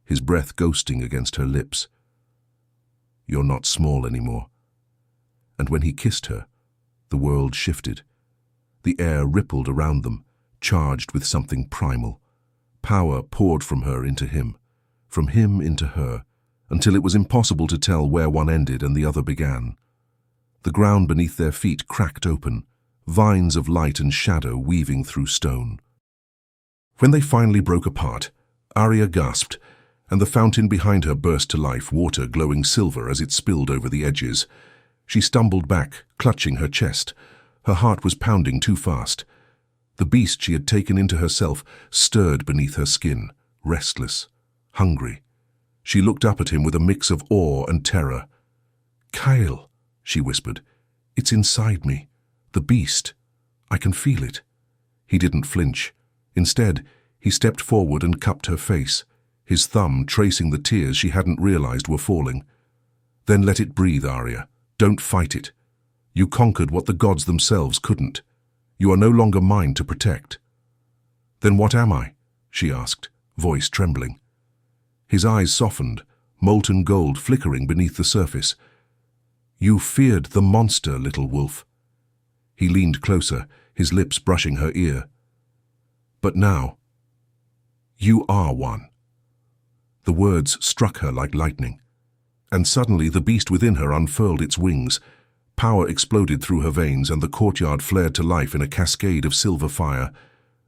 his breath ghosting against her lips. "You're not small anymore." And when he kissed her, the world shifted. The air rippled around them, charged with something primal. Power poured from her into him, from him into her, until it was impossible to tell where one ended and the other began. The ground beneath their feet cracked open, vines of light and shadow weaving through stone. When they finally broke apart, Aria gasped, and the fountain behind her burst to life, water glowing silver as it spilled over the edges. She stumbled back, clutching her chest. Her heart was pounding too fast. The beast she had taken into herself stirred beneath her skin, restless, hungry. She looked up at him with a mix of awe and terror. "Kyle," she whispered, "it's inside me. The beast. I can feel it." He didn't flinch. Instead, he stepped forward and cupped her face, his thumb tracing the tears she hadn't realized were falling. "Then let it breathe, Aria. Don't fight it. You conquered what the gods themselves couldn't. You are no longer mine to protect." "Then what am I?" she asked, voice trembling. His eyes softened, molten gold flickering beneath the surface. "You feared the monster, little wolf." He leaned closer, his lips brushing her ear. "But now, you are one." The words struck her like lightning, and suddenly the beast within her unfurled its wings. Power exploded through her veins, and the courtyard flared to life in a cascade of silver fire.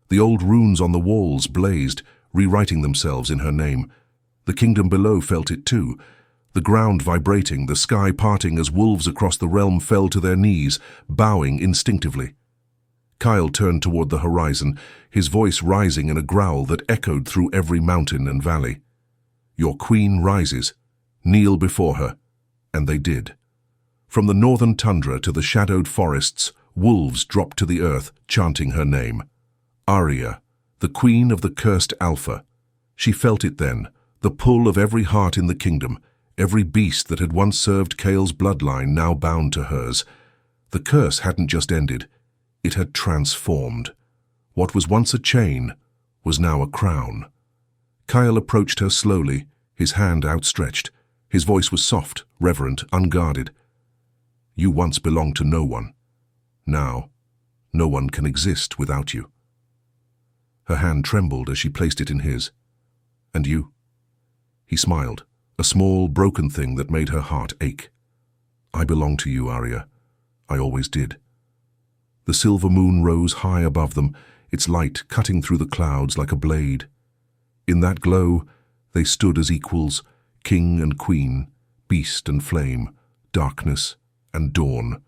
The old runes on the walls blazed, rewriting themselves in her name. The kingdom below felt it too, the ground vibrating, the sky parting as wolves across the realm fell to their knees, bowing instinctively. Kyle turned toward the horizon, his voice rising in a growl that echoed through every mountain and valley. "Your queen rises. Kneel before her." And they did. From the northern tundra to the shadowed forests, wolves dropped to the earth, chanting her name. Aria, the queen of the cursed Alpha. She felt it then, the pull of every heart in the kingdom, every beast that had once served Kale's bloodline now bound to hers. The curse hadn't just ended, it had transformed. What was once a chain was now a crown. Kyle approached her slowly, his hand outstretched. His voice was soft, reverent, unguarded. "You once belonged to no one. Now, no one can exist without you." Her hand trembled as she placed it in his. "And you?" He smiled, a small, broken thing that made her heart ache. "I belong to you, Aria. I always did." The silver moon rose high above them, its light cutting through the clouds like a blade. In that glow, they stood as equals, king and queen, beast and flame, darkness and dawn.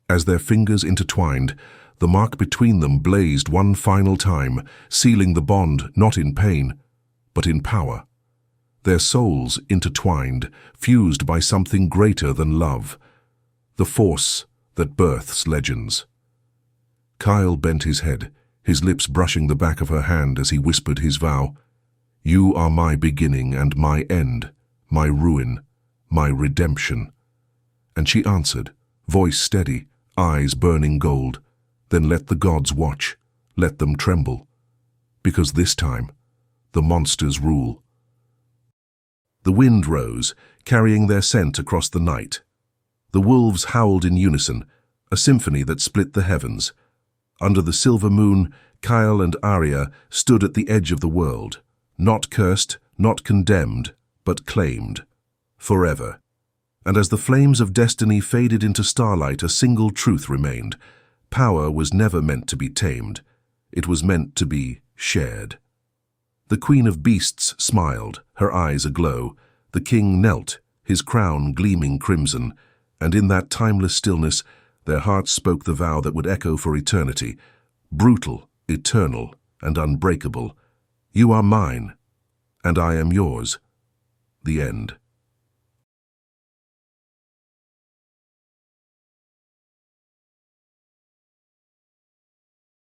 As their fingers intertwined, the mark between them blazed one final time, sealing the bond not in pain, but in power. Their souls intertwined, fused by something greater than love, the force that births legends. Kyle bent his head, his lips brushing the back of her hand as he whispered his vow. "You are my beginning and my end, my ruin, my redemption." And she answered, voice steady, eyes burning gold. "Then let the gods watch, let them tremble. Because this time, the monsters rule." The wind rose, carrying their scent across the night. The wolves howled in unison, a symphony that split the heavens. Under the silver moon, Kyle and Aria stood at the edge of the world, not cursed, not condemned, but claimed, forever. And as the flames of destiny faded into starlight, a single truth remained. Power was never meant to be tamed. It was meant to be shared. The Queen of Beasts smiled, her eyes aglow. The king knelt, his crown gleaming crimson, and in that timeless stillness, their hearts spoke the vow that would echo for eternity. Brutal, eternal, and unbreakable. "You are mine, and I am yours." The end.